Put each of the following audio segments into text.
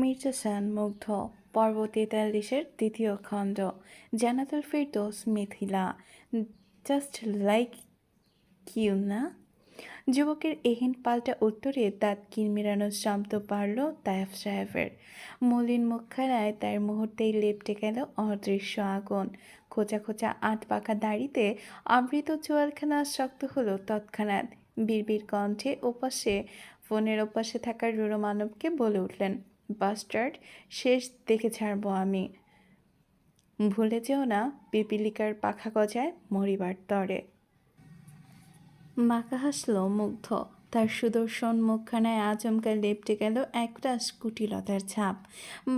মির্জা সান মুগ্ধ পর্ব ৪৩-এর দ্বিতীয় খণ্ড। Jannatul Ferdous Mithila. Just like you না? যুবকের এহেন পাল্টা উত্তরে দাঁত কিরমিরানোর শব্দ পারল তায়েফ সাহেবের। মলিন মুখখানায় তার মুহূর্তেই লেপ্টে গেল অদৃশ্য আগুন। খোঁচা খোঁচা আট পাকা দাড়িতে আবৃত চোয়ালখানা শক্ত হলো তৎক্ষণাৎ। বিড়বিড় কণ্ঠে ফোনের ওপাশে থাকা রুড়ো মানবকে বলে উঠলেন, বাস্টার্ড, শেষ দেখে ছাড়বো আমি। ভুলে যেও না পিপিলিকার পাখা গজায় মরিবার তরে। মাকা হাসল মুগ্ধ। তার সুদর্শন মুখখানায় আচমকা লেপ্টে গেল একরাশ কুটিলতার ছাপ।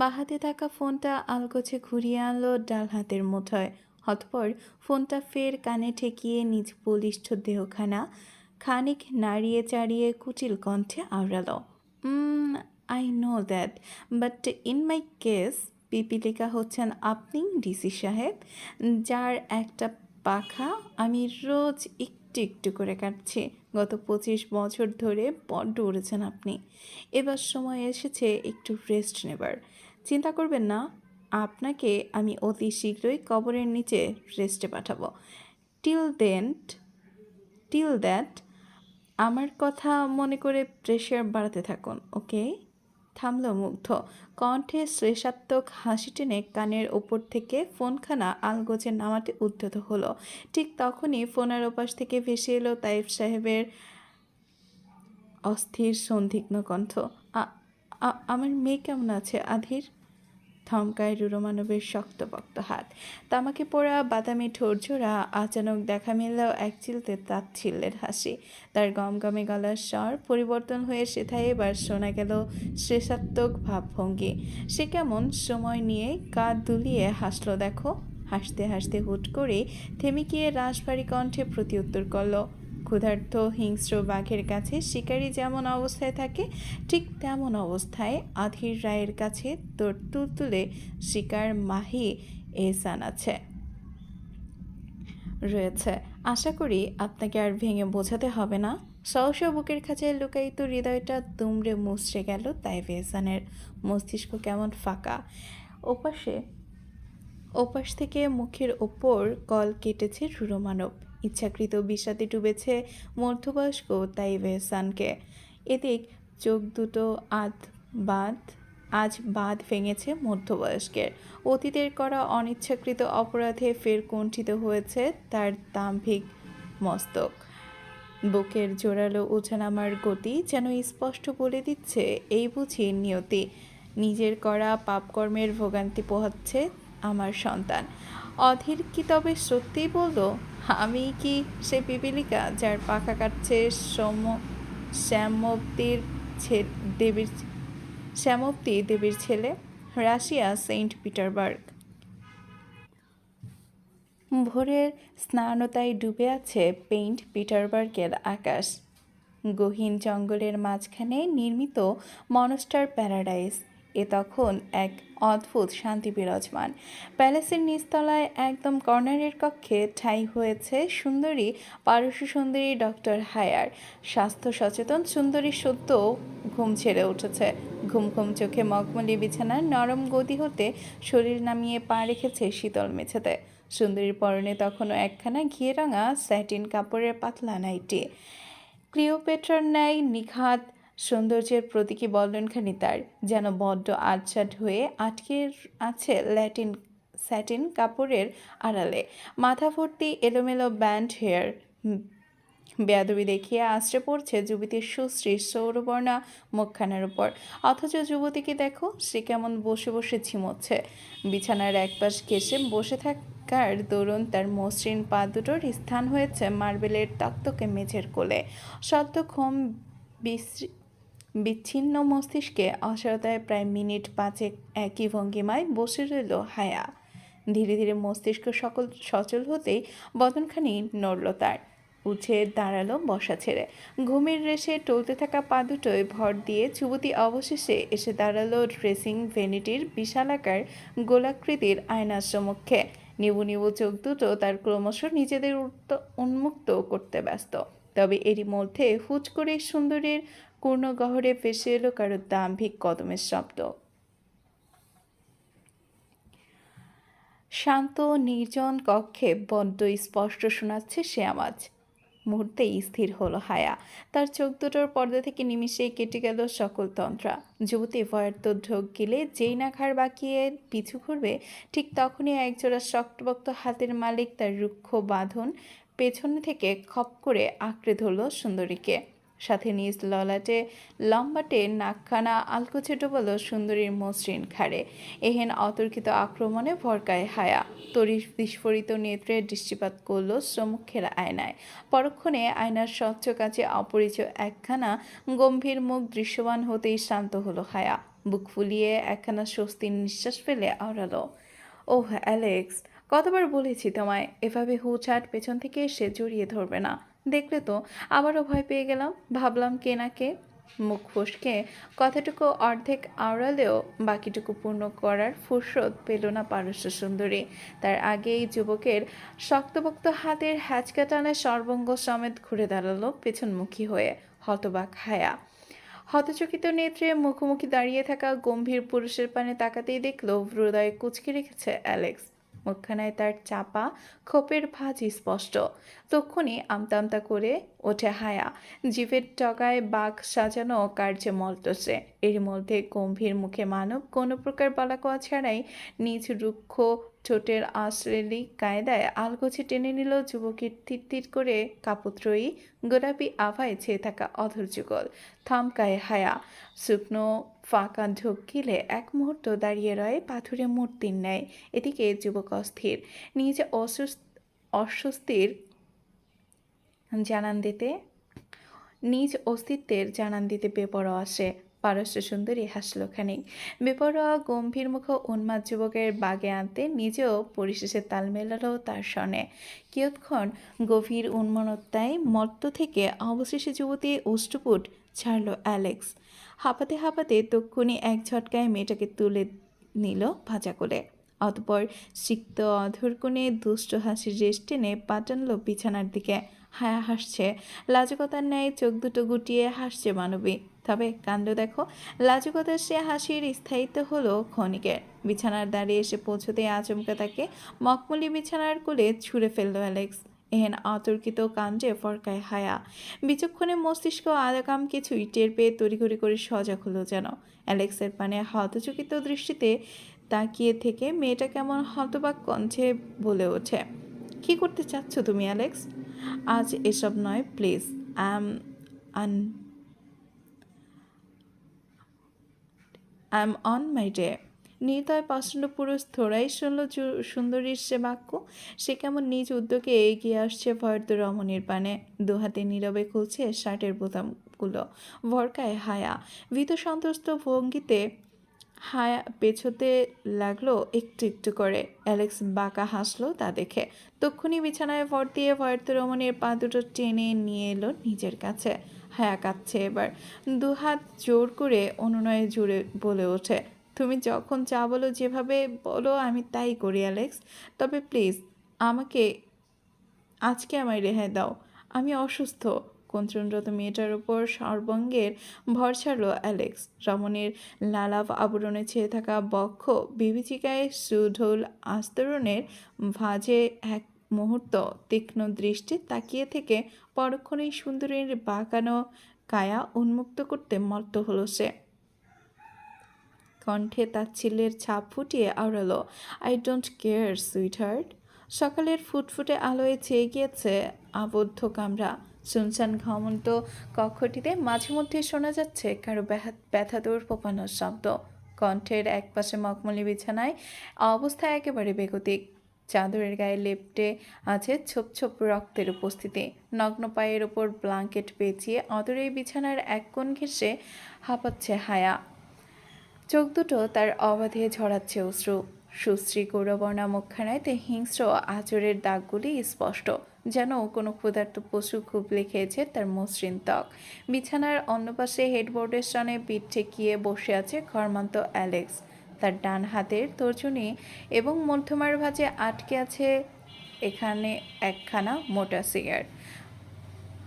বাহাতে থাকা ফোনটা আলগোছে ঘুরিয়ে আনলো ডাল হাতের মুঠোয়। অতঃপর ফোনটা ফের কানে ঠেকিয়ে নিজ বলিষ্ঠ দেহখানা খানিক নাড়িয়ে চাড়িয়ে কুটিল কণ্ঠে আওড়ালো, I know that, but in my case পিপিলিকা হচ্ছেন আপনি ডিসি সাহেব, যার একটা পাখা আমি রোজ একটু একটু করে কাটছি। গত 25 বছর ধরে বড্ড উড়েছেন আপনি। এবার সময় এসেছে একটু রেস্ট নেবার। চিন্তা করবেন না, আপনাকে আমি অতি শীঘ্রই কবরের নিচে রেস্টে পাঠাবো। টিল দ্যাট আমার কথা মনে করে প্রেশার বাড়াতে থাকুন, ওকে? থামল মুগ্ধ। কণ্ঠে শ্লেষাত্মক হাসি টেনে কানের ওপর থেকে ফোনখানা আলগোছে নামাতে উদ্যত হলো। ঠিক তখনই ফোনের ওপাশ থেকে ভেসে এলো তাইফ সাহেবের অস্থির সন্দিগ্ধ কণ্ঠ, আমার মেয়ে কেমন আছে আধির? থমকায় রুরোমানবের শক্তপোক্ত হাত। তামাকে পোড়া বাদামি ঠোরঝোড়া আচানক দেখা মিললেও এক চিলতে তাচ্ছিল্যের হাসি। তার গমগমে গলার স্বর পরিবর্তন হয়ে সেথায় এবার শোনা গেল শ্লেষাত্মক ভাবভঙ্গি। সে কেমন সময় নিয়ে কাঁধ দুলিয়ে হাসল দেখো। হাসতে হাসতে হুট করে থেমে গিয়ে রাশভারী কণ্ঠে প্রতিউত্তর করল, ক্ষুধার্ত হিংস্র বাঘের কাছে শিকারী যেমন অবস্থায় থাকে ঠিক তেমন অবস্থায় আধির রায়ের কাছে তোর তুলতুলে শিকার মাহি এহসান রয়েছে। আশা করি আপনাকে আর ভেঙে বোঝাতে হবে না। সহসা বুকের খাঁচায় লুকায়িত হৃদয়টা দুমড়ে মুচড়ে গেল তাইফ এহসানের। মস্তিষ্ক কেমন ফাঁকা। ওপাশ থেকে মুখের ওপর কল কেটেছে রুড়ো মানব। ইচ্ছাকৃত বিষাদে ডুবেছে মধ্যবয়স্ক তাইফ এহসানকে। এদিক চোখ দুটো আজ বাঁধ ভেঙেছে মধ্যবয়স্কের। অতীতের করা অনিচ্ছাকৃত অপরাধে ফের কুণ্ঠিত হয়েছে তার দাম্ভিক মস্তক। বুকের জোরালো ওঠানামার গতি যেন স্পষ্ট বলে দিচ্ছে, এই বুঝি নিয়তি। নিজের করা পাপকর্মের ভোগান্তি পোহাচ্ছে আমার সন্তান। অধীর কি তবে সত্যিই বলল, আমি কি সে পিপিলিকা যার পাখা কাটছে শ্যামবতী দেবীর ছেলে? Russia Saint ভোরের স্নানতায় ডুবে আছে পেইন্ট পিটারবার্গের আকাশ। গহীন জঙ্গলের মাঝখানে নির্মিত মনস্টার প্যারাডাইস। এ তখন এক অদ্ভুত শান্তি বিরাজমান। প্যালেসের নিচতলায় একদম কর্নারের কক্ষে ঠাঁই হয়েছে সুন্দরী পারস্য সুন্দরী ডক্টর হায়ার। স্বাস্থ্য সচেতন সুন্দরী সদ্য ঘুম ছেড়ে উঠেছে। ঘুম ঘুম চোখে মখমলি বিছানার নরম গদি হতে শরীর নামিয়ে পা রেখেছে শীতল মেঝেতে। সুন্দরীর পরনে তখনও একখানা ঘিয়ে রাঙা স্যাটিন কাপড়ের পাতলা নাইটি। ক্লিওপেট্রার ন্যায় নিখাত সৌন্দর্যের প্রতীকী বল্লনখানি তার, যেন বড্ড আটসাট হয়ে আটকে আছে স্যাটিন কাপড়ের আড়ালে। মাথা ভর্তি এলোমেলো ব্যান্ড হেয়ার। বেয়াদবি দেখিয়ে আশ্রে পড়ছে যুবতীর সুশ্রী সৌরবর্ণা মুখখানার উপর। অথচ যুবতীকে দেখো, সে কেমন বসে বসে ঝিমোচ্ছে। বিছানার একপাশ ঘেঁষে বসে থাকার দরুন তার মসৃণ পা দুটোর স্থান হয়েছে মার্বেলের তক্তকে মেঝের কোলে। সদ্য ঘুম বিচ্ছিন্ন মস্তিষ্কে অসারতায় প্রায় মিনিট 5 একই ভঙ্গিমায় বসে রইল হায়া। ধীরে ধীরে মস্তিষ্ক সকল সচল হতেই বদনখানি নড়ল তার। উঠে দাঁড়ালো বসা ছেড়ে। ঘুমের রেশে টলতে থাকা পা দুটোয় ভর দিয়ে যুবতী অবশেষে এসে দাঁড়ালো ড্রেসিং ভ্যানিটির বিশালাকার গোলাকৃতির আয়নার সম্মুখে। নিবু নিবু চোখ দুটো তার ক্রমশ নিজেদের উন্মুক্ত করতে ব্যস্ত। তবে এরই মধ্যে হুট করে সুন্দরীর পূর্ণ গহরে ভেসে এলো কারো দাম্ভিক কদমের শব্দ। শান্ত নির্জন কক্ষে বড্ড স্পষ্ট শোনাচ্ছে সে আওয়াজ। মুহূর্তেই স্থির হলো হায়া। তার চোখ দুটোর পর্দা থেকে নিমিষেই কেটে গেল সকল তন্ত্রা। যুবতী ভয়ার্ত ঢোক গিলে যেই না ঘাড় বাঁকিয়ে পিছু ঘুরবে, ঠিক তখনই একজোড়া শক্তপোক্ত হাতের মালিক তার রুক্ষ বাঁধন পেছন থেকে খপ করে আঁকড়ে ধরল সুন্দরীকে। সাথে নিজ ললাটে লম্বাটে নাকখানা আলকোচে ডোবালো সুন্দরীর মসৃণ ঘাড়ে। এহেন অতর্কিত আক্রমণে ভরকায় হায়া। তড়ি বিস্ফোরিত নেত্রে দৃষ্টিপাত করল সম্মুখের আয়নায়। পরক্ষণে আয়নার স্বচ্ছ কাছে অপরিচয় একখানা গম্ভীর মুখ দৃশ্যমান হতেই শান্ত হলো হায়া। বুক ফুলিয়ে একখানা স্বস্তির নিঃশ্বাস ফেলে আওড়ালো, ওহ অ্যালেক্স, কতবার বলেছি তোমায় এভাবে হুটহাট পেছন থেকে এসে জড়িয়ে ধরবে না। দেখলে তো আবারও ভয় পেয়ে গেলাম। ভাবলাম কে না কে। মুখ ফসকে কথাটুকু অর্ধেক আওড়ালেও বাকিটুকু পূর্ণ করার ফুরসত পেল না পারস্য সুন্দরী। তার আগেই যুবকের শক্তপোক্ত হাতের হ্যাচকা টানে সর্বঙ্গ সমেত ঘুরে দাঁড়ালো পেছনমুখী হয়ে হতবাক হায়া। হতচকিত নেত্রে মুখোমুখি দাঁড়িয়ে থাকা গম্ভীর পুরুষের পানে তাকাতেই দেখল হৃদয়ে কুঁচকে রেখেছে অ্যালেক্স। মুখখানায় তার চাপা ক্ষোভের ভাঁজ স্পষ্ট। তক্ষুনি আমতা আমতা করে ওঠে হায়া। জিভের টগায় বাঘ সাজানো কার্যে মলটসে। এর মধ্যে গম্ভীর মুখে মানব কোনো প্রকার বলাকওয়া ছাড়াই নিজ রুক্ষ ঠোঁটের আশ্রেলি কায়দায় আলগোছে টেনে নিল যুবকের তির করে কাপত্রয়ী গোলাপি আভায় ছেয়ে থাকা অধর যুগল। থমকায় হায়া। শুকনো ফাঁকা ঢোক গিলে এক মুহূর্ত দাঁড়িয়ে রয় পাথুরে মূর্তির ন্যায়। এদিকে যুবক অস্থির। নিজে অস্বস্তির জানান দিতে নিজ অস্তিত্বের জানান দিতে বেপরোয়া আসে। পারস্য সুন্দরী হাসল খানিক। বেপরোয়া গম্ভীর মুখ উন্মাদ যুবকের বাগে আনতে নিজেও পরিশেষে তাল মেলালো তার স্বনে। কিয়ৎক্ষণ গভীর উন্মনতায় মত্ত থেকে অবশেষে যুবতী অষ্টপুট ছাড়ল অ্যালেক্স। হাঁপাতে হাঁপাতে তক্ষুনি এক ঝটকায় মেয়েটাকে তুলে নিল ভাজা কোলে। অতপর সিক্ত অধর কোণে দুষ্ট হাসির রেশ টেনে পাঠানলো বিছানার দিকে। হায়া হাসছে, লাজুকতার ন্যায় চোখ দুটো গুটিয়ে হাসছে মানবী। তবে কাণ্ড দেখো, লাজুকতার সে হাসির স্থায়িত্ব হলো ক্ষণিকের। বিছানার দাঁড়িয়ে এসে পৌঁছতে আচমকা তাকে মখমলি বিছানার কোলে ছুঁড়ে ফেলল অ্যালেক্স। এহেন অতর্কিত কাণ্ডে ফরকায় হায়া। বিচক্ষণে মস্তিষ্ক আলাকাম কিছুই টের পেয়ে তড়িঘড়ি করে সজাগ হলো যেন। অ্যালেক্সের পানে হতচকিত দৃষ্টিতে তাকিয়ে থেকে মেয়েটা কেমন হতবাক কণ্ঠে বলে ওঠে, কি করতে চাচ্ছ তুমি অ্যালেক্স? আজ এসব নয় please. I am on my day. নির্দয় প্রচণ্ড পুরুষ থোড়াই শুনল সুন্দরীর সে বাক্য। সে কেমন নিজ উদ্যোগে এগিয়ে আসছে ভয়র্ত রমণীর পানে। দুহাতে নীরবে খুলছে শার্টের বোতামগুলো। ভরকায় হায়া। ভীত সন্ত্রস্ত ভঙ্গিতে হায়া পেছোতে লাগলো একটু একটু করে। অ্যালেক্স বাঁকা হাসলো তা দেখে। তক্ষুনি বিছানায় ভর দিয়ে ভয়র্ত রমণীর পা দুটো টেনে নিয়ে এলো নিজের কাছে। হায়া কাঁদছে এবার। দুহাত জোর করে অনুনয়ে জুড়ে বলে ওঠে, তুমি যখন যা বলো, যেভাবে বলো আমি তাই করি অ্যালেক্স। তবে প্লিজ আজকে আমায় রেহাই দাও। আমি অসুস্থ। কঞ্চনরত মেয়েটার উপর সর্বাঙ্গের ভর ছাড়ল অ্যালেক্স। রমণীর লালাভ আবরণে ছেয়ে থাকা বক্ষ বিভীষিকায় সুঢল আস্তরণের ভাঁজে এক মুহূর্ত তীক্ষ্ণ দৃষ্টি তাকিয়ে থেকে পরক্ষণেই সুন্দরীর বাঁকানো কায়া উন্মুক্ত করতে মত্ত হলো সে। কণ্ঠে তাচ্ছিল্যের ছাপ ফুটিয়ে আওড়ালো, I don't care sweetheart. সকালের ফুটফুটে আলোয় চেয়ে গিয়েছে আবদ্ধ কামরা। শুনশান ঘমন্ত কক্ষটিতে মাঝে মধ্যে শোনা যাচ্ছে কারো ব্যথাদৌড় পোপানোর শব্দ। কণ্ঠের একপাশে মখমলি বিছানায় অবস্থা একেবারে বেগতিক। চাদরের গায়ে লেপ্টে আছে ছোপ ছোপ রক্তের উপস্থিতি। নগ্ন পায়ের ওপর ব্ল্যাঙ্কেট পেঁচিয়ে অদূরেই বিছানার এক কোণ ঘেঁষে হাঁপাচ্ছে হায়া। চোখ দুটো তার অবাধে ঝরাচ্ছে অশ্রু। সুশ্রী গৌরবর্ণা মুখখানায় তে হিংস্র আঁচড়ের দাগগুলি স্পষ্ট, যেন কোনো ক্ষুধার্ত পশু খুবলে খেয়েছে তার মসৃণ ত্বক। বিছানার অন্য পাশে হেডবোর্ডের সনে পিঠ ঠেকিয়ে বসে আছে ঘর্মান্ত অ্যালেক্স। তার ডান হাতের তর্জনী এবং মধ্যমার ভাঁজে আটকে আছে এখানে একখানা মোটা সিগার।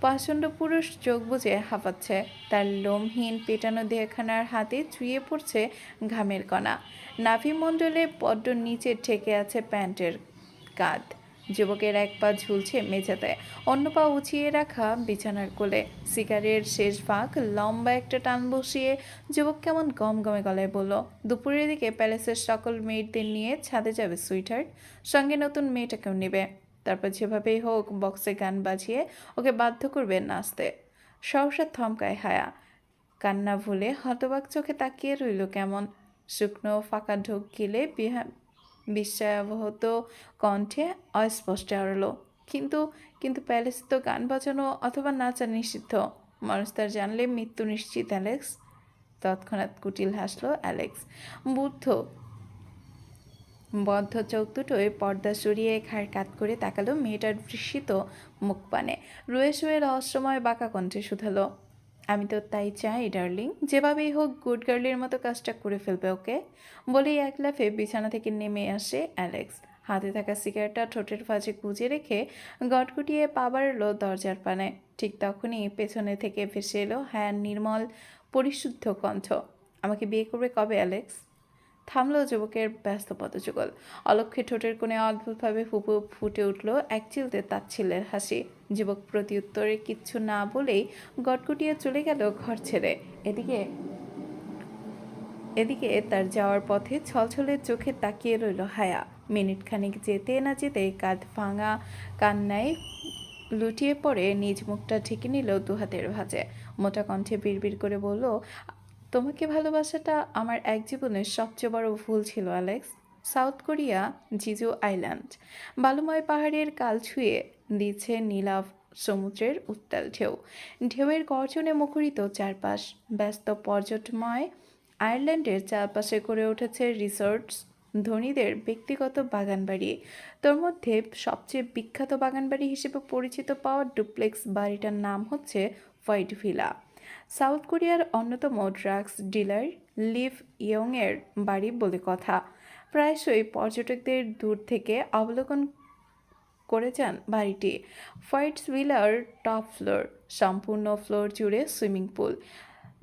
প্রচণ্ড পুরুষ চোখ বুজে হাঁপাচ্ছে, তার লোমহীন পেটানো দেহখানার হাতে চুইয়ে পড়ছে ঘামের কণা। নাভিমণ্ডলে বড্ড নিচে ঠেকে আছে প্যান্টের কাঁধ। যুবকের এক পা ঝুলছে মেঝেতে, অন্য পা উঁচিয়ে রাখা বিছানার কোলে। সিগারের শেষ ভাগ লম্বা একটা টান বসিয়ে যুবক কেমন গমগমে গলায় বলল, দুপুরের দিকে প্যালেসের সকল মেয়েদের নিয়ে ছাদে যাবে সুইটহার্ট, সঙ্গে নতুন মেয়েটাকেও নেবে। তারপর যেভাবেই হোক বক্সে গান বাজিয়ে ওকে বাধ্য করবে নাচতে। সহসা থমকায় হায়া, কান্না ভুলে হতবাক চোখে তাকিয়ে রইল কেমন। শুকনো ফাঁকা ঢোক গিলে বিস্ময়াবহত কণ্ঠে অস্পষ্টে আড়ল, কিন্তু কিন্তু প্যালেসে তো গান বাজানো অথবা নাচা নিষিদ্ধ। মানুষ তার জানলে মৃত্যু নিশ্চিত অ্যালেক্স। তৎক্ষণাৎ কুটিল হাসল অ্যালেক্স। বদ্ধ চোখ দুটোয় পর্দা সরিয়ে ঘাড় কাত করে তাকালো মেয়েটার বিস্মিত মুখপানে। রুয়ে শুয়ে রহস্যময় বাঁকা কণ্ঠে শুধালো, আমি তো তাই চাই ডার্লিং, যেভাবেই হোক গুড গার্লের মতো কাজটা করে ফেলবে ওকে। বলেই এক লাফে বিছানা থেকে নেমে আসে অ্যালেক্স। হাতে থাকা সিগারেটটা ঠোঁটের ফাঁজে গুজে রেখে গটগুটিয়ে পা বাড়ালো দরজার পানে। ঠিক তখনই পেছনে থেকে ভেসে এলো হ্যাঁ নির্মল পরিশুদ্ধ কণ্ঠ, আমাকে বিয়ে করবে কবে অ্যালেক্স? থামল যুবকের ব্যস্ত পদযুগল। অলক্ষ্যে ঠোঁটের কোণে অদ্ভুতভাবে ফুটে উঠল এক চিলতে তাচ্ছিল্যের হাসি। যুবক প্রত্যুত্তরে কিচ্ছু না বলেই গটগুটিয়ে চলে গেল ঘর ছেড়ে। এদিকে এদিকে তার যাওয়ার পথে ছলছলের চোখে তাকিয়ে রইল হায়া। মিনিট খানিক যেতে না যেতে কাঁধ ভাঙা কান্নায় লুটিয়ে পড়ে নিজ মুখটা ঢেকে নিল দুহাতের ভাঁজে। মোটা কণ্ঠে বিড়বিড় করে বলল, তোমাকে ভালোবাসাটা আমার এক জীবনের সবচেয়ে বড় ভুল ছিল অ্যালেক্স। সাউথ কোরিয়া, জিজু আইল্যান্ড, বালুময় পাহাড়ের কাল ছুঁয়ে দিচ্ছে নীলাভ সমুদ্রের উত্তাল ঢেউ। ঢেউয়ের গর্জনে মুখরিত চারপাশ। ব্যস্ত পর্যটনময় আয়ারল্যান্ডের চারপাশে গড়ে উঠেছে রিসোর্টস, ধনীদের ব্যক্তিগত বাগানবাড়ি। তোর মধ্যে সবচেয়ে বিখ্যাত বাগানবাড়ি হিসেবে পরিচিত পাওয়া ডুপ্লেক্স বাড়িটার নাম হচ্ছে হোয়াইট ভিলা। সাউথ কোরিয়ার অন্যতম ড্রাগস ডিলার লিভ ইয়ংয়ের বাড়ি বলে কথা। প্রায়শই পর্যটকদের দূর থেকে অবলোকন করে যান বাড়িটি। হোয়াইট ভিলার টপ ফ্লোর, সম্পূর্ণ ফ্লোর জুড়ে সুইমিং পুল।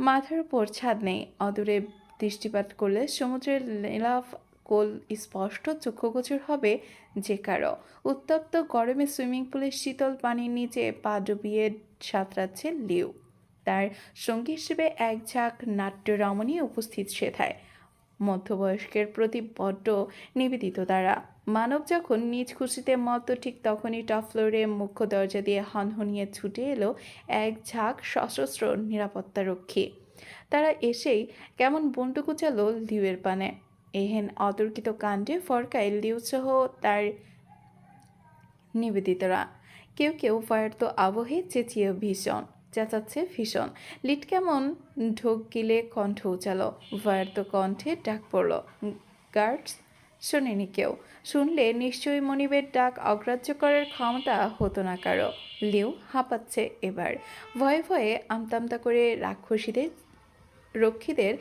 মাথার উপর ছাদ নেই, অদূরে দৃষ্টিপাত করলে সমুদ্রের নীলাভ কোল স্পষ্ট চক্ষুগোচর হবে যে কারো। উত্তপ্ত গরমে সুইমিং পুলের শীতল পানির নিচে পা ডুবিয়ে সাঁতরাচ্ছে লিউ। তার সঙ্গী হিসেবে এক ঝাঁক নাট্য রমণী উপস্থিত সেথায়। মধ্যবয়স্কের প্রতি বড্ড নিবেদিত তারা। মানব যখন নিজ খুশিতে মতো ঠিক তখনই টপ ফ্লোরে মুখ্য দরজা দিয়ে হনহনিয়ে ছুটে এলো এক ঝাঁক সশস্ত্র নিরাপত্তারক্ষী। তারা এসেই কেমন বন্টু কুচালো লিউয়ের পানে। এহেন অতর্কিত কাণ্ডে ফরকায় লিউসহ তার নিবেদিতরা। কেউ কেউ ভয়ার্ত আবহে চেঁচিয়ে চেঁচাচ্ছে ভীষণ। লিট কেমন ঢোক গিলে কণ্ঠ উচালো, ভয়ার্ত কণ্ঠে ডাক পড়ল, গার্ডস! শোনেনি কেউ। শুনলে নিশ্চয়ই মনিবের ডাক অগ্রাহ্য করার ক্ষমতা হতো না কারো। লিউ হাঁপাচ্ছে এবার। ভয়ে ভয়ে আমতামতা করে রক্ষীদের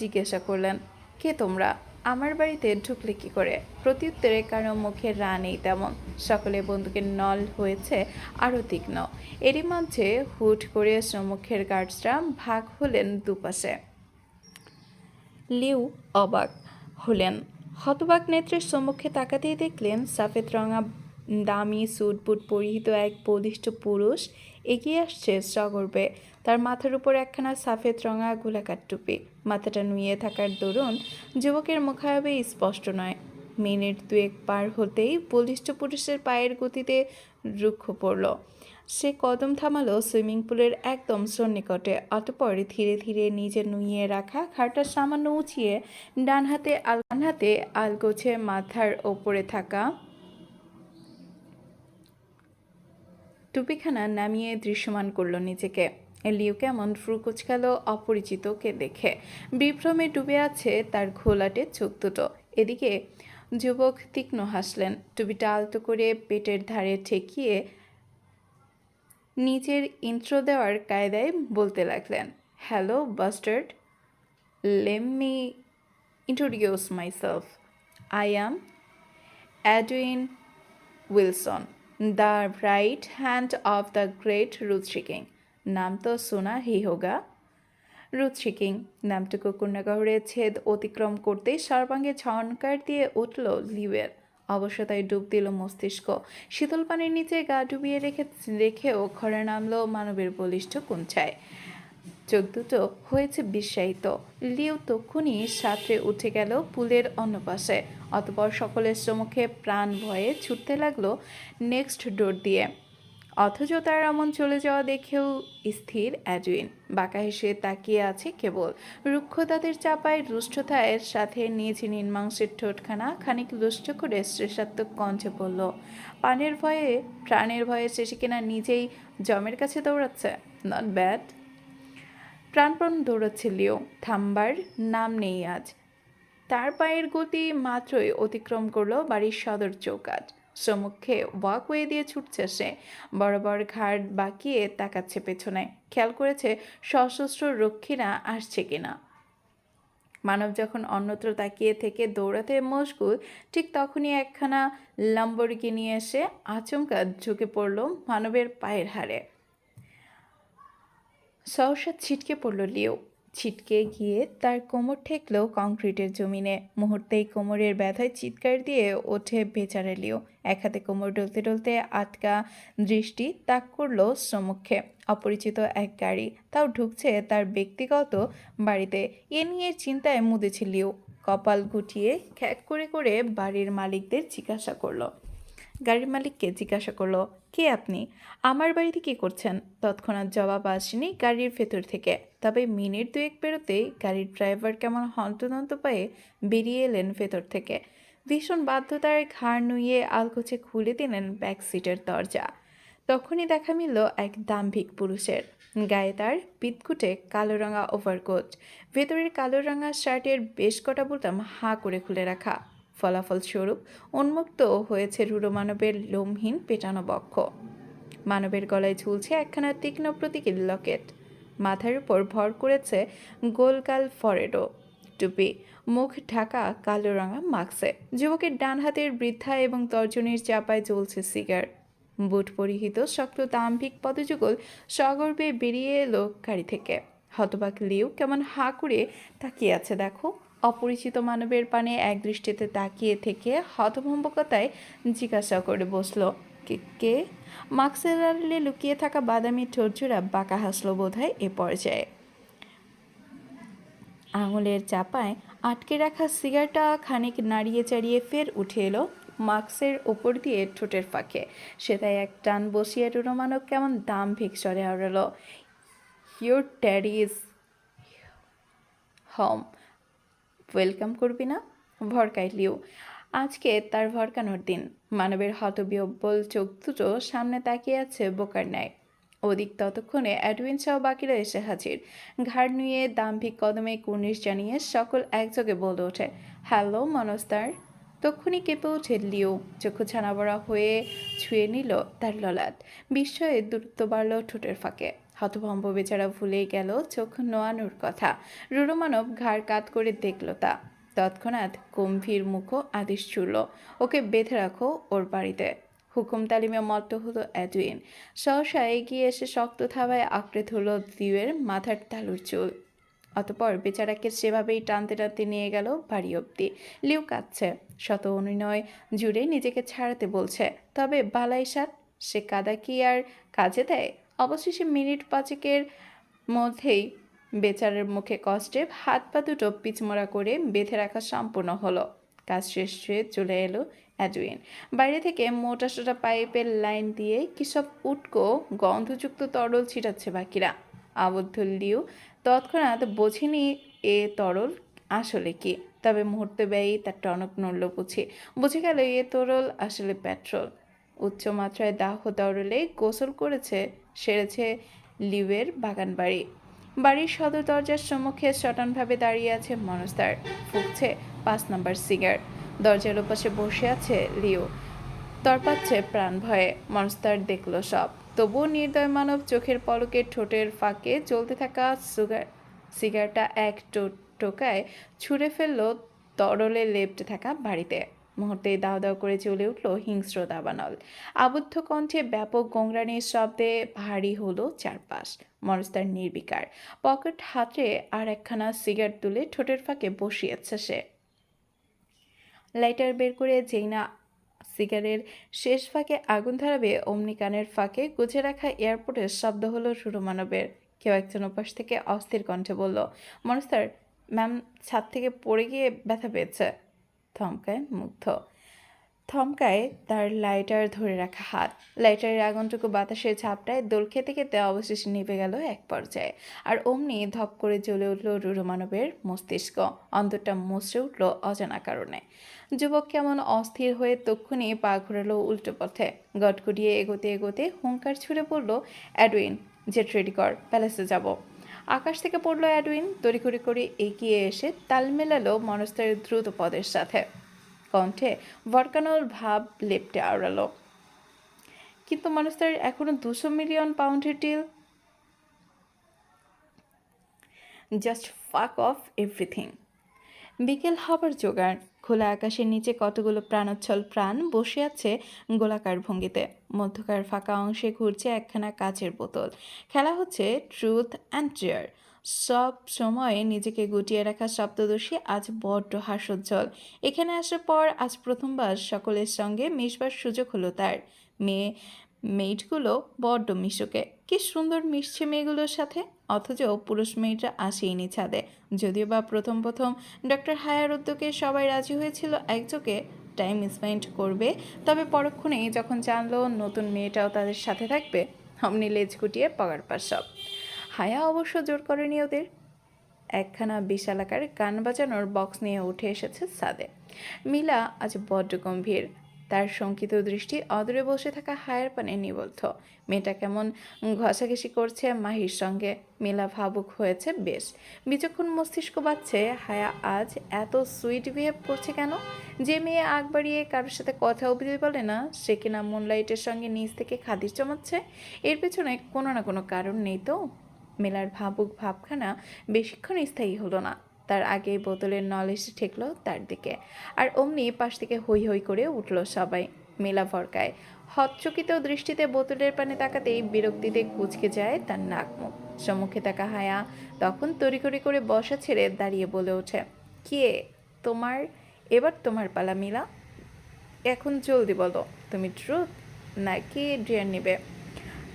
জিজ্ঞাসা করলেন, কে তোমরা? আমার বাড়িতে ঢুকলে কি করে? প্রত্যুত্তরে কারো মুখে রা নেই তেমন। সকলে বন্দুকের নল হয়েছে আরও তীক্ষ্ণ। এরই মাঝে হুট করে সম্মুখের গার্ডসরা ভাগ হলেন দুপাশে। লিউ অবাক হলেন। হতবাক নেত্রের সম্মুখে তাকাতেই দেখলেন সাফেদ রঙা দামি স্যুট বুট পরিহিত এক বলিষ্ঠ পুরুষ এগিয়ে আসছে সগর্বে। তার মাথার উপর একখানা সাফেদ রঙা গোলাকার টুপি। মাথাটা নুয়ে থাকার দরুন যুবকের মুখাবয়ব স্পষ্ট নয়। মিনিট দুয়েক পার হতেই বলিষ্ঠ পুরুষের পায়ের গতিতে রুক্ষ পড়ল। সে কদম থামালো সুইমিং পুলের একদম সন্নিকটে। অতঃপর ধীরে ধীরে নিজের নুইয়ে রাখা ঘাড়টা সামান্য উঁচিয়ে ডান হাতে আলগোছে মাথার ওপরে থাকা টুপিখানা নামিয়ে দৃশ্যমান করল নিজেকে। লিউ কেমন ফ্রু কুচকালো অপরিচিতকে দেখে। বিভ্রমে ডুবে আছে তার ঘোলাটে চোখ দুটো। এদিকে যুবক তীক্ষ্ণ হাসলেন। টুপিটা আলতো করে পেটের ধারে ঠেকিয়ে নিজের ইন্ট্রো দেওয়ার কায়দায় বলতে লাগলেন, hello bastard, let me introduce myself. I am Edwin Wilson, the right hand of the great রুথ্রি কিং। নাম তো শোনা হি হোগা। রুথ্রি কিং নামটুকু কন্যাগহরের ছেদ অতিক্রম করতেই সর্বাঙ্গে ঝনকার দিয়ে উঠল লিউয়ের। অবশ্যতায় ডুব দিল মস্তিষ্ক। শীতল পানির নিচে গা ডুবিয়ে রেখেও ঘরে নামলো মানবের বলিষ্ঠ কুঞ্চায়। চোখ দুটো হয়েছে বিশ্বায়িত। লিও তক্ষুনি সাঁতরে উঠে গেল পুলের অন্য পাশে। অতপর সকলের সম্মুখে প্রাণ ভয়ে ছুটতে লাগলো নেক্সট ডোর দিয়ে। অথচ তার এমন চলে যাওয়া দেখেও স্থির অ্যাডুইন। বাঁকা হেসে তাকিয়ে আছে কেবল। রুক্ষ দাঁতের চাপায় রুষ্টতায়ের সাথে নিজ নির্মাংসের ঠোঁটখানা খানিক লুষ্ট করে শ্রেষাত্মক কণ্ঠে বলল, প্রাণের ভয়ে শেষে কিনা নিজেই জমের কাছে দৌড়াচ্ছে। Not bad. প্রাণপণ দৌড়াচ্ছে লিও, থামবার নাম নেই আজ। তার পায়ের গতি মাত্রই অতিক্রম করলো বাড়ির সদর চৌকাঠ। সম্মুখে ওয়াকওয়ে দিয়ে ছুটছে সে। বড় বড় ঘাড় বাঁকিয়ে তাকাচ্ছে পেছনে। খেয়াল করেছে সশস্ত্র রক্ষীরা আসছে কিনা। মানব যখন অন্যত্র তাকিয়ে থেকে দৌড়াতে মশগুল, ঠিক তখনই একখানা লাম্বরগিনি এসে আচমকা ঝুঁকে পড়ল মানবের পায়ের হাড়ে। সহসা ছিটকে পড়ল লিও। ছিটকে গিয়ে তার কোমর ঠেকল কংক্রিটের জমিনে। মুহূর্তেই কোমরের ব্যথায় চিৎকার দিয়ে ওঠে বেচারা লিও। এক হাতে কোমর ডলতে ডলতে আটকা দৃষ্টি তাক করল সম্মুখে। অপরিচিত এক গাড়ি, তাও ঢুকছে তার ব্যক্তিগত বাড়িতে। এ নিয়ে চিন্তায় মুদেছে লিও। কপাল গুটিয়ে খ্যাক করে করে বাড়ির মালিকদের জিজ্ঞাসা করলো। গাড়ির মালিককে জিজ্ঞাসা করলো, কে আপনি? আমার বাড়িতে কী করছেন? তৎক্ষণাৎ জবাব আসেনি গাড়ির ভেতর থেকে। তবে মিনিট দুয়েক পেরোতেই গাড়ির ড্রাইভার কেমন হন্তদন্ত পায়ে বেরিয়ে এলেন ভেতর থেকে। ভীষণ বাধ্যতার ঘাড় নুইয়ে আলগোছে খুলে দিলেন ব্যাক সিটের দরজা। তখনই দেখা মিলল এক দাম্ভিক পুরুষের। গায়ে তার বিদঘুটে কালো রঙা ওভারকোট, ভেতরের কালো রঙা শার্টের বেশ কটা বোতাম হাঁ করে খুলে রাখা। ফলাফলস্বরূপ উন্মুক্ত হয়েছে রূঢ় মানবের লোমহীন পেটানো বক্ষ। মানবের গলায় ঝুলছে একখানা তীক্ষ্ণ প্রতীকের লকেট। মাথার উপর ভর করেছে গোলগাল ফরেডো টুপি, মুখ ঢাকা কালো রঙা মাস্কে। যুবকের ডান হাতের বৃদ্ধা এবং তর্জনীর চাপায় জ্বলছে সিগার। বুট পরিহিত শক্ত দাম্ভিক পদযুগল সগর্বে বেরিয়ে এলো গাড়ি থেকে। হতবাক লিও কেমন হাঁ করে তাকিয়ে আছে দেখো। অপরিচিত মানবের পানে একদৃষ্টিতে তাকিয়ে থেকে হতভম্বকতায় জিজ্ঞাসা করে বসলো, কে? মাস্কের আড়ালে লুকিয়ে থাকা বাদামি ঠোঁটজোড়া বাঁকা হাসলো বোধহয় এ পর্যায়ে। আঙুলের চাপায় আটকে রাখা সিগারটা খানিক নাড়িয়ে চাড়িয়ে ফের উঠে এলো মাস্কের ওপর দিয়ে ঠোঁটের ফাঁকে। সেটাই এক টান বসিয়ে রুরমানব কেমন দাম্ভিক স্বরে আওড়ালো, your daddy is home, welcome করবি না? ভরকাইলিও। আজকে তার ভরকানোর দিন। মানবের হতবিহ্বল চোখ দুটো সামনে তাকিয়ে আছে বোকার ন্যায়। ওদিক ততক্ষণে অ্যাডউইন সহ বাকিরা এসে হাজির। ঘাড় নুয়ে দাম্ভিক কদমে কুর্নিশ জানিয়ে সকল একযোগে বলে ওঠে, হ্যালো মনস্তার। তক্ষুনি কেঁপে ওঠে লিও। চক্ষু ছানাবড়া হয়ে ছুঁয়ে নিল তার ললাট। বিস্ময়ে দূরত্ব বাড়ল ঠোঁটের ফাঁকে। হতভম্ব বেচারা ভুলেই গেল চোখ নোয়ানোর কথা। রূঢ় মানব ঘাড় কাত করে দেখল তা। তৎক্ষণাৎ গম্ভীর মুখ আদেশ ছুড়ল, ওকে বেঁধে রাখো ওর বাড়িতে। হুকুম তালিমে মত্ত হলো অ্যাডউইন। সহসা এগিয়ে এসে শক্ত থাবায় আঁকড়ে ধরল লিওয়ের মাথার তালুর চুল। অতপর বেচারাকে সেভাবেই টানতে টানতে নিয়ে গেল বাড়ি অব্দি। লিও কাঁদছে, শত অনুনয় জুড়ে নিজেকে ছাড়াতে বলছে, তবে বালাই সাত, সে কাদা কি আর কাজে দেয়? অবশেষে মিনিট পাঁচেকের মধ্যেই বেচারার মুখে কষ্টে হাত পা দুটো পিচমোড়া করে বেঁধে রাখা সম্পূর্ণ হলো। কাজ শেষ হয়ে চলে এলো অ্যাডউইন। বাইরে থেকে মোটা সোটা পাইপের লাইন দিয়ে কিসব উটকো গন্ধযুক্ত তরল ছিটাচ্ছে বাকিরা। আবদ্ধ লিও তৎক্ষণাৎ বোঝেনি এ তরল আসলে কি। তবে মুহূর্তে ব্যয়ী তার টনক নড়ল বুঝে গেল এ তরল আসলে পেট্রোল। উচ্চমাত্রায় দাহ তরলে গোসল সেরেছে লিওয়ের বাগান বাড়ি। বাড়ির সদর দরজার সম্মুখে শটানভাবে দাঁড়িয়ে আছে মনস্তার, ফুঁকছে 5 নম্বর সিগার। দরজার ওপাশে বসে আছে লিও, তরপাচ্ছে প্রাণ ভয়ে। মনস্তার দেখল সব, তবুও নির্দয় মানব চোখের পলকে ঠোঁটের ফাঁকে জ্বলতে থাকা সিগারটা এক টোকায় ছুঁড়ে ফেলল তরলে লেপ্টে থাকা বাড়িতে। মুহূর্তেই দাও দাও করে চলে উঠল হিংস্র দাবানল। আবদ্ধ কণ্ঠে ব্যাপক গোংরানির শব্দে ভারী হলো চারপাশ। মনস্তার নির্বিকার, পকেট হাতে আর একখানা সিগারেট তুলে ঠোঁটের ফাঁকে বসিয়েছে সে। লাইটার বের করে যেই না সিগারের শেষ ফাঁকে আগুন ধরাবে অমনি কানের ফাঁকে গুজে রাখা এয়ারপোর্টের শব্দ হলো রুরুমানবের। কেউ একজন ওপাশ থেকে অস্থির কণ্ঠে বলল, মনস্তার ম্যাম ছাদ থেকে পড়ে গিয়ে ব্যথা পেয়েছে। থমকায় তার লাইটার ধরে রাখা হাত। লাইটারের আগুনটুকু বাতাসের ঝাপটায় দোল খেতে খেতে অবশেষে নিভে গেল এক পর্যায়ে। আর অমনি ধপ করে জ্বলে উঠল রুরুমানবের মস্তিষ্ক। অন্তরটা মুচড়ে উঠল অজানা কারণে। যুবক কেমন অস্থির হয়ে তক্ষুনি পা ঘোরালো উল্টো পথে। গটগটিয়ে এগোতে এগোতে হুঙ্কার ছুড়ে পড়ল, অ্যাডউইন, জেট রেডি কর, প্যালেসে যাব। আকাশ থেকে পড়ল অ্যাডউইন। তড়িঘড়ি করে এগিয়ে এসে তাল মেলালো মনস্তারের দ্রুত পদের সাথে। কণ্ঠে ভরকানোর ভাব লেপ্টে আওড়ালো, কিন্তু মনস্তারের এখনো 200 মিলিয়ন পাউন্ডের ডিল। জাস্ট ফাক অফ এভরিথিং। বিকেল হবার জোগাড়। খোলা আকাশের নিচে কতগুলো প্রাণোচ্ছল প্রাণ বসে আছে গোলাকার ভঙ্গিতে। মধ্যকার ফাঁকা অংশে ঘুরছে একখানা কাচের বোতল। খেলা হচ্ছে ট্রুথ অ্যান্ড ডেয়ার। সব সময় নিজেকে গুটিয়ে রাখা সপ্তদর্শী আজ বড্ড হাস্যোজ্জ্বল। এখানে আসার পর আজ প্রথমবার সকলের সঙ্গে মিশবার সুযোগ হলো তার। মেয়েটগুলো বড্ড মিশুকে। কি সুন্দর মিশছে মেয়েগুলোর সাথে। অথচ পুরুষ মেয়েটা আসেইনি ছাদে। যদিও বা প্রথম ডক্টর হায়ার উদ্যোগে সবাই রাজি হয়েছিল একযোগে টাইম স্পেন্ড করবে, তবে পরক্ষণেই যখন জানলো নতুন মেয়েটাও তাদের সাথে থাকবে, অমনি লেজ গুটিয়ে পগার পার সব। হায়া অবশ্য জোর করেনি ওদের। একখানা বিশালাকার গান বাজানোর বক্স নিয়ে উঠে এসেছে ছাদে। মিলা আজ বড্ড গম্ভীর। তার শঙ্কিত দৃষ্টি অদূরে বসে থাকা হায়ার পানে নিবদ্ধ। মেয়েটা কেমন ঘষাঘষি করছে মাহির সঙ্গে। মিলা ভাবুক হয়েছে বেশ। বিচক্ষণ মস্তিষ্ক বাচ্ছে, হায়া আজ এত সুইট বিহেভ করছে কেন? যে মেয়ে আগ বাড়িয়ে কারোর সাথে কথা অবধি বলে না, সে কিনা মুনলাইটের সঙ্গে নিচ থেকে খাদির জমাচ্ছে। এর পেছনে কোনো না কোনো কারণ নেই তো? মিলার ভাবুক ভাবখানা বেশিক্ষণ স্থায়ী হলো না। তার আগেই বোতলের নল এসে ঠেকলো তার দিকে। আর অমনি পাশ থেকে হই হই করে উঠল সবাই। মিলা ভরকায়। হতচকিত দৃষ্টিতে বোতলের পানে তাকাতেই বিরক্তিতে কুঁচকে যায় তার নাক মুখ। সম্মুখে তাকা হায়া তখন তড়িঘড়ি করে বসা ছেড়ে দাঁড়িয়ে বলে ওঠে, কে তোমার? এবার তোমার পালা মিলা। এখন জলদি বলো, তুমি ট্রুথ নাকি ডিয়ার নিবে?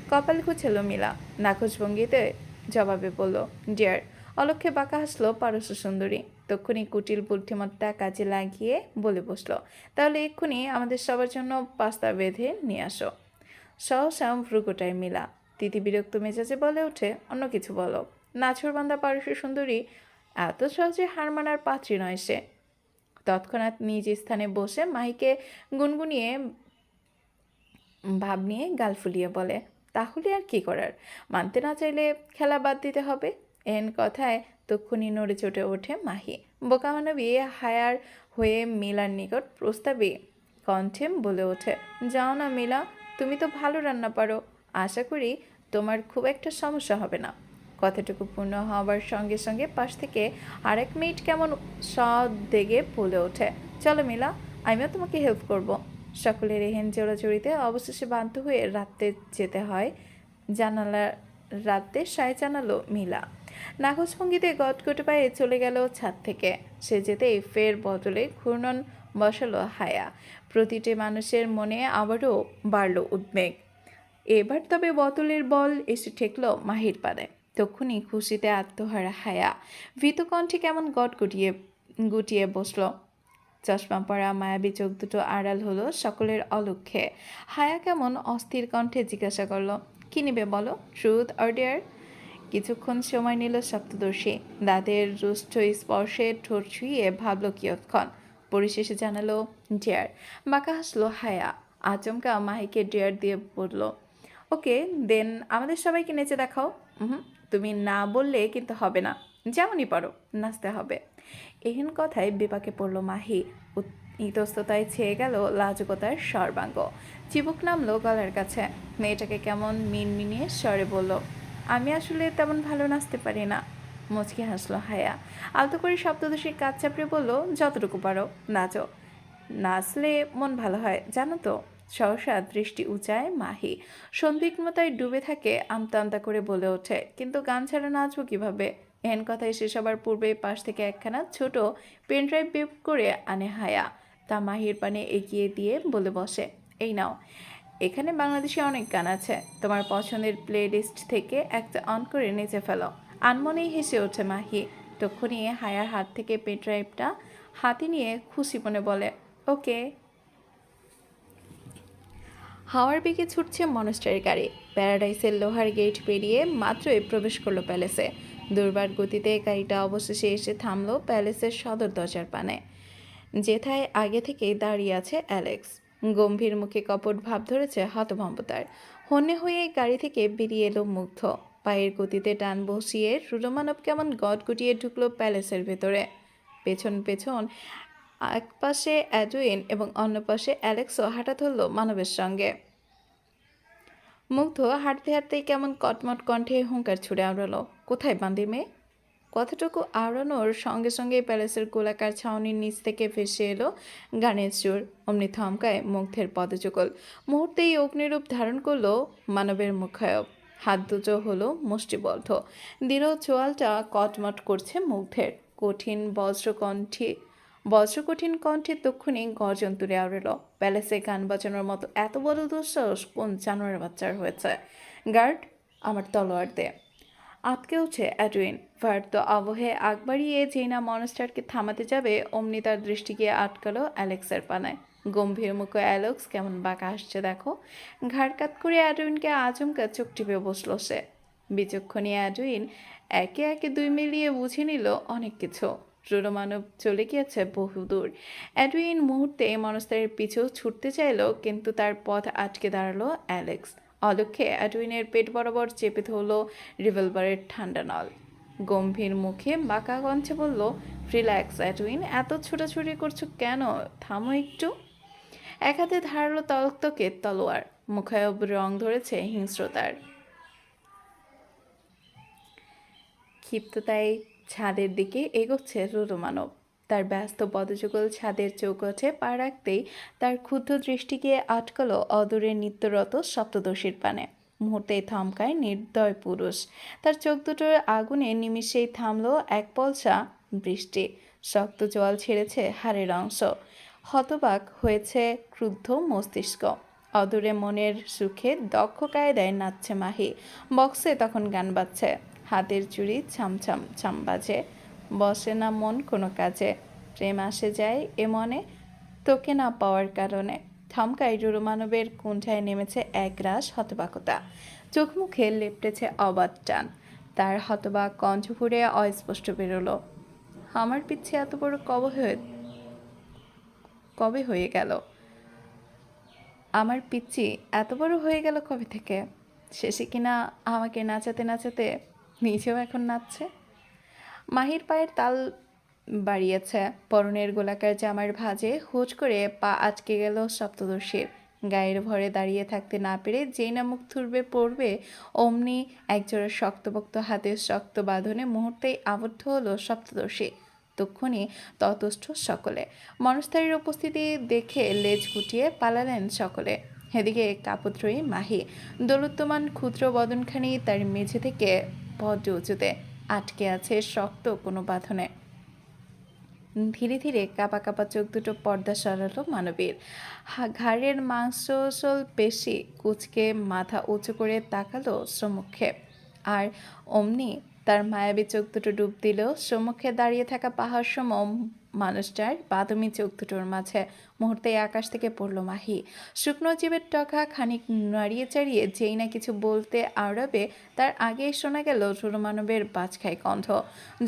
কপাল খুঁজছিল মিলা। নাকচ ভঙ্গিতে জবাবে বলল, ডিয়ার। অলক্ষে বাঁকা হাসলো পারস্য সুন্দরী। তক্ষুনি কুটিল বুদ্ধিমত্তা কাজে লাগিয়ে বলে বসল, তাহলে এক্ষুনি আমাদের সবার জন্য পাস্তা বেঁধে নিয়ে আসো। সহসা ভ্রুকোটায় মিলা। তিতি বিরক্ত মেজাজে বলে ওঠে, অন্য কিছু বলো। নাছরবান্দা পারস্য সুন্দরী এত সহজে হার মানার পাত্রী নয় সে। তৎক্ষণাৎ নিজ স্থানে বসে মাহিকে গুনগুনিয়ে ভাব নিয়ে গাল ফুলিয়ে বলে, তাহলে আর কি করার? মানতে না চাইলে খেলা বাদ দিতে হবে। এন কথায় তক্ষুনি নড়ে চটে ওঠে মাহি। বোকা মানবী হায়ার হয়ে মিলার নিকট প্রস্তাবে কণ্ঠে বলে ওঠে, যাও না মিলা, তুমি তো ভালো রান্না পারো। আশা করি তোমার খুব একটা সমস্যা হবে না। কথাটুকু পূর্ণ হওয়ার সঙ্গে সঙ্গে পাশ থেকে আরেক মেয়েট কেমন সদেগে বলে ওঠে, চলো মিলা, আমিও তোমাকে হেল্প করব। সকলের এহেন জোড়াজড়িতে অবশেষে বাধ্য হয়ে রাত্রে যেতে হয় রাতে সায় জানালো মিলা। নাকচ ভঙ্গিতে গটগটে পায়ে চলে গেল ছাদ থেকে। সে যেতেই ফের বদলে ঘূর্ণন বসালো হায়া। প্রতিটি মানুষের মনে আবারও বাড়ল উদ্বেগ। এবার তবে বোতলের বল এসে ঠেকল মাহির পানে। তক্ষুনি খুশিতে আত্মহারা হায়া ভীত কণ্ঠে কেমন গুটিয়ে বসল। চশমা পরা মায়াবী চোখ দুটো আড়াল হলো সকলের অলক্ষ্যে। হায়া কেমন অস্থির কণ্ঠে জিজ্ঞাসা করলো, কি নিবে বলো, ট্রুথ অর ডেয়ার? কিছুক্ষণ সময় নিল সপ্তদর্শী। দাঁতের রুষ্ট স্পর্শে ঠোঁট ছুঁয়ে ভাবল কিয়ৎক্ষণ। পরিশেষে জানালো ডেয়ার। বাঁকা হাসলো হায়া। আচমকা মাহিকে ডেয়ার দিয়ে বলল, ওকে দেন আমাদের সবাইকে নেচে দেখাও। তুমি না বললে কিন্তু হবে না, যেমনই পারো নাচতে হবে। এহেন কথায় বিপাকে পড়ল মাহি। ইতস্ততায় ছেয়ে গেল লাজুকতার সর্বাঙ্গ। চিবুক নামলো গলার কাছে। মেয়েটাকে কেমন মিনমিনিয়ে স্বরে বলল, আমি আসলে তেমন ভালো নাচতে পারি না। মুচকি হাসলো হায়া। আলতো করে সপ্তদশীর কাজ চাপড়ে বলল, যতটুকু পারো নাচো। নাচলে মন ভালো হয় জানো তো। সহসা দৃষ্টি উঁচায় মাহি। সন্দিগ্ধতায় ডুবে থাকে, আমতা আমতা করে বলে ওঠে, কিন্তু গান ছাড়া নাচবো কিভাবে? এহেন কথায় শেষ হবার পূর্বে পাশ থেকে একখানা ছোট পেনড্রাইভ বের করে আনে হায়া। তা মাহির পানে এগিয়ে দিয়ে বলে বসে, এই নাও, এখানে বাংলাদেশে অনেক গান আছে, তোমার পছন্দের প্লে লিস্ট থেকে একটা অন করে নেচে ফেলো। আনমনেই হেসে ওঠে মাহি। তক্ষুনি হায়ার হাত থেকে পেনড্রাইভটা হাতে নিয়ে খুশি মনে বলে, ওকে। হাওয়ার বেগে ছুটছে মনস্টারের গাড়ি। প্যারাডাইসের লোহার গেট পেরিয়ে মাত্রই প্রবেশ করলো প্যালেসে। দুর্বার গতিতে গাড়িটা অবশেষে এসে থামলো প্যালেসের সদর দরজার পানে, যেথায় আগে থেকেই দাঁড়িয়ে আছে অ্যালেক্স। গম্ভীর মুখে কপট ভাব ধরেছে হতভম্বতার। হন্যে হয়ে গাড়ি থেকে বেরিয়ে এলো মুগ্ধ। পায়ের গতিতে টান বসিয়ে রুদ্রমানব কেমন গটগুটিয়ে ঢুকলো প্যালেসের ভেতরে। পেছন পেছন এক পাশে অ্যাডুইন এবং অন্য পাশে অ্যালেক্সও হাঁটা ধরল মানবের সঙ্গে। মুগ্ধ হাঁটতে হাঁটতেই কেমন কটমট কণ্ঠে হুঙ্কার ছুড়ে আওড়ালো, কোথায় বান্দি মেয়ে? কথাটুকু আওড়ানোর সঙ্গে সঙ্গে প্যালেসের গোলাকার ছাউনির নিচ থেকে ভেসে এলো গানের সুর। অমনি থমকায় মুগ্ধের পদযুগল। মুহূর্তেই অগ্নিরূপ ধারণ করলো মানবের মুখায়ব। হাত দুটো হলো মুষ্টিবদ্ধ। দৃঢ় চোয়ালটা কটমট করছে মুগ্ধের। বজ্রকঠিন কণ্ঠে তক্ষুনি গর্জন তুলে আওড়ালো, প্যালেসে গান বাজানোর মতো এত বড় দুঃসাহস কোন জানোয়ার বাচ্চার হয়েছে? গার্ড, আমার তলোয়ার দে। আটকে উঠে অ্যাডুইন। ভার্ত আবহে আগ বাড়িয়ে যেই না মনস্টারকে থামাতে যাবে, অমনি তার দৃষ্টি গিয়ে আটকালো অ্যালেক্সের পানায়। গম্ভীর মুখে অ্যালেক্স কেমন বাঁকা আসছে দেখো। ঘাড় কাত করে অ্যাডুইনকে আচমকা চোখ টিপে বসলো সে। বিচক্ষণী অ্যাডুইন একে একে দুই মিলিয়ে বুঝে নিল অনেক কিছু। রুদ্রমানব চলে গিয়েছে বহুদূর। অ্যাডুইন মুহূর্তে মনস্তারের পিছু ছুটতে চাইল, কিন্তু তার পথ আটকে দাঁড়ালো অ্যালেক্স। অলক্ষ্যে অ্যাডুইনের পেট বরাবর চেপে ধরল রিভলভারের ঠান্ডা নল। গম্ভীর মুখে বাঁকা কণ্ঠে বলল, রিল্যাক্স অ্যাডুইন, এত ছোটাছুটি করছো কেন? থামো একটু। এক হাতে ধারালো তক্তকে তলোয়ার, মুখায়ব রং ধরেছে হিংস্রতার। ক্ষিপ্ততায় ছাদের দিকে এগোচ্ছে রুদ্রমানব। তার ব্যস্ত পদযুগল ছাদের চৌকঠে পা রাখতেই তার ক্ষুদ্র দৃষ্টি গিয়ে আটকালো অদূরে নৃত্যরত সপ্তদশীর পানে। মুহূর্তেই থমকায় নির্দয় পুরুষ। তার চোখ দুটোর আগুনে নিমিষেই থামলো এক পলসা বৃষ্টি। শক্ত জল ছেড়েছে হাড়ের অংশ। হতবাক হয়েছে ক্রুদ্ধ মস্তিষ্ক। অদূরে মনের সুখে দক্ষ কায়দায় নাচছে মাহি। বক্সে তখন গান বাজছে। হাতের চুড়ি ছামছাম ছাম বাজে। বসে না মন কোনো কাজে। প্রেম আসে যায় এ মনে তোকে না পাওয়ার কারণে। থমকায় রুদ্রমানবের কুণ্ঠায় নেমেছে একরাশ হতবাকতা। চোখ মুখে লেপটেছে অবাধ টান। তার হতবাক কণ্ঠ ফুঁড়ে অস্পষ্ট বেরোলো, আমার পিচ্ছে এত বড় কবে হয়ে গেল? আমার পিচ্ছি এত বড় হয়ে গেল কবে থেকে? শেষে কিনা আমাকে নাচাতে নাচাতে নিজেও এখন নাচছে। মাহির পায়ের তাল বাড়িয়েছে। পরনের গোলাকার জামার ভাঁজে হুট করে পা আটকে গেল সপ্তদশীর। গায়ের ভরে দাঁড়িয়ে থাকতে না পেরে যেই না মুখ থুরবে পড়বে, অমনি একজোড়া শক্তপোক্ত হাতের শক্ত বাঁধনে মুহূর্তেই আবদ্ধ হলো সপ্তদশী। তক্ষুনি ততস্থ সকলে। মনস্তারীর উপস্থিতি দেখে লেজ গুটিয়ে পালালেন সকলে। এদিকে কাপত্রয়ী মাহি দোলত্যমান ক্ষুদ্র বদনখানি তার মেঝে থেকে বড্ড উঁচুতে আটকে আছে শক্ত কোনো বাঁধনে। ধীরে ধীরে কাঁপা কাঁপা চোখ দুটো পর্দা সরালো মানবীর। ঘাড়ের মাংসল পেশি কুচকে মাথা উঁচু করে তাকালো সম্মুখে। আর অমনি তার মায়াবী চোখ দুটো ডুব দিল সম্মুখে দাঁড়িয়ে থাকা পাহাড় সম মানুষটার বাদামি চোখ দুটোর মাঝে। মুহূর্তে আকাশ থেকে পড়ল মাহি। শুকনো জীবের টকা খানিক নাড়িয়ে চাড়িয়ে যেই না কিছু বলতে আওড়াবে, তার আগেই শোনা গেল রুদ্রমানবের বাজখাই কণ্ঠ,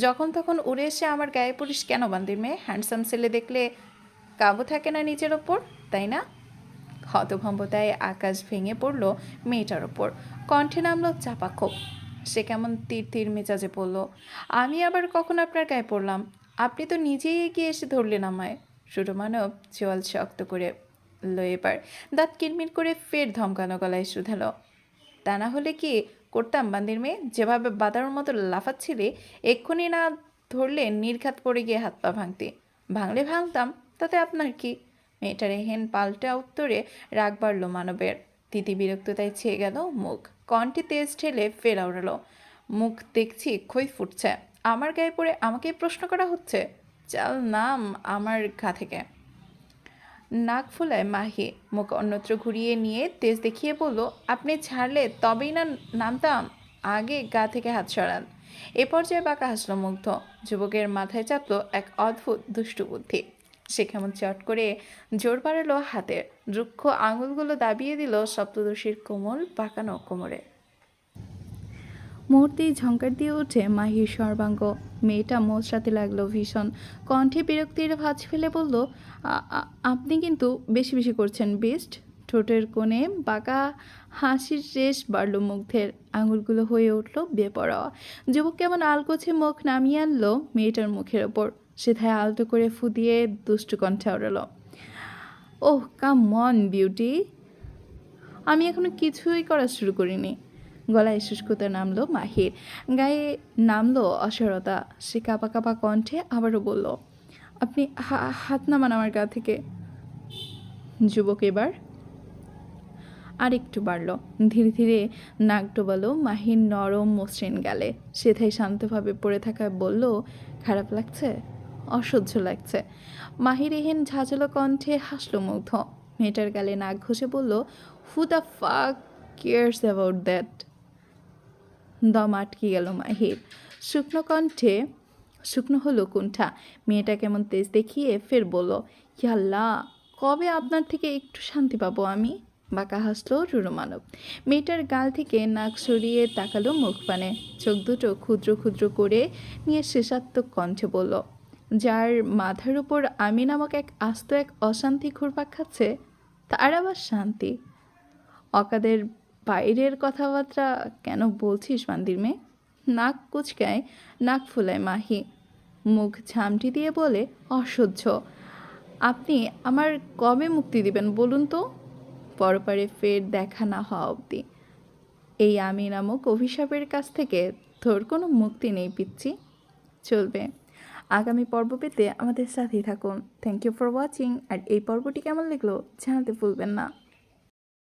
যখন তখন উড়ে এসে আমার গায়ে পড়িস কেন বান্দির মেয়ে? হ্যান্ডসাম ছেলে দেখলে কাবু থাকে না নিজের ওপর, তাই না? হতভম্বতায় আকাশ ভেঙে পড়ল মেয়েটার ওপর। কণ্ঠে নামলো চাপা ক্ষোভ। সে কেমন তীর তীর মেজাজে পড়ল, আমি আবার কখন আপনার গায়ে পড়লাম? আপনি তো নিজেই এগিয়ে এসে ধরলেন আমায়। রুদ্রমানব চোয়াল শক্ত করে এবার দাঁত কিরমির করে ফের ধমকানো গলায় শুধালো, তা না হলে কি করতাম বান্দির মেয়ে? যেভাবে বাদার মতো লাফাচ্ছিলে, এক্ষুনি না ধরলে নির্ঘাত পড়ে গিয়ে হাত পা ভাঙতে। ভাঙলে ভাঙতাম, তাতে আপনার কি? মেয়েটার এহেন পাল্টা উত্তরে রাগ বাড়ল মানবের। তিতি বিরক্ততায় ছেয়ে গেল মুখ, কণ্ঠে তেজ ঠেলে ফের আওড়ালো, মুখ দেখছি খই ফুটছে, আমার গায়ে পড়ে আমাকেই প্রশ্ন করা হচ্ছে, চাল নাম আমার গা থেকে। নাক ফোলায় মাহি, মুখ অন্যত্র ঘুরিয়ে নিয়ে তেজ দেখিয়ে বলল, আপনি ছাড়লে তবেই না নামতাম, আগে গা থেকে হাত সরান। এ পর্যায়ে বাঁকা হাসল মুগ্ধ। যুবকের মাথায় চাপলো এক অদ্ভুত দুষ্টু বুদ্ধি। সে কেমন চট করে জোর বাড়ালো হাতের, রুক্ষ আঙুলগুলো দাবিয়ে দিল সপ্তদশীর কোমল পাকানো কোমরে। মুহূর্তেই ঝংকার দিয়ে ওঠে মাহির সর্বাঙ্গ। মেয়েটা মোচড়াতে লাগলো ভীষণ, কণ্ঠে বিরক্তির ভাঁজ ফেলে বলল, আপনি কিন্তু বেশি বেশি করছেন বেস্ট। ঠোঁটের কোণে বাঁকা হাসির রেশ বাড়ল মুগ্ধের, আঙুলগুলো হয়ে উঠল বেপরোয়া। যুবক কেমন আলগোছে মুখ নামিয়ে আনলো মেয়েটার মুখের ওপর, সেথায় আলতো করে ফু দিয়ে দুষ্টু কণ্ঠে ওড়ালো, ওহ কাম অন বিউটি, আমি এখনো কিছুই করা শুরু করিনি। গলায় শুষ্কতা নামলো মাহির, গায়ে নামলো অসারতা। সে কাঁপা কাঁপা কণ্ঠে আবারও বলল, আপনি হাত নামান আমার গা থেকে। যুবক এবার আর একটু বাড়ল, ধীরে ধীরে নাক ডোবালো মাহির নরম মসৃণ গালে। সেথায় শান্তভাবে পড়ে থাকায় বলল, খারাপ লাগছে, অসহ্য লাগছে। মাহির এহেন ঝাঁঝালো কণ্ঠে হাসল মুগ্ধ। মেয়েটার গালে নাক ঘষে বলল, who the fuck cares about that. দম আটকে গেল মাহির, শুকনো হলো কুণ্ঠা। মেয়েটা কেমন তেজ দেখিয়ে ফের বলল, ইয়াল্লা, কবে আপনার থেকে একটু শান্তি পাবো আমি। বাঁকা হাসলো রুরু মানব। মেয়েটার গাল থেকে নাক সরিয়ে তাকালো মুখ পানে, চোখ দুটো ক্ষুদ্র ক্ষুদ্র করে নিয়ে শেষাত্মক কণ্ঠে বলল, যার মাথার উপর আমি নামক এক অশান্তি ঘুরপাক খাচ্ছে, তার আবার শান্তি। অকাদের বাইরের কথাবার্তা কেন বলছিস বান্দির মেয়ে? নাক কুচকায়, নাক ফুলায় মাহি, মুখ ঝামটি দিয়ে বলে, অসহ্য। আপনি আমার কবে মুক্তি দিবেন বলুন তো? পরপারে ফের দেখা না হওয়া অবধি। এই আমি নামক অভিশাপের কাছ থেকে তোর কোনো মুক্তি নেই পিচ্ছি। চলবে। আগামী পর্ব পেতে আমাদের সাথেই থাকুন। Thank you for watching. আর এই পর্বটি কেমন লাগলো জানাতে ভুলবেন না।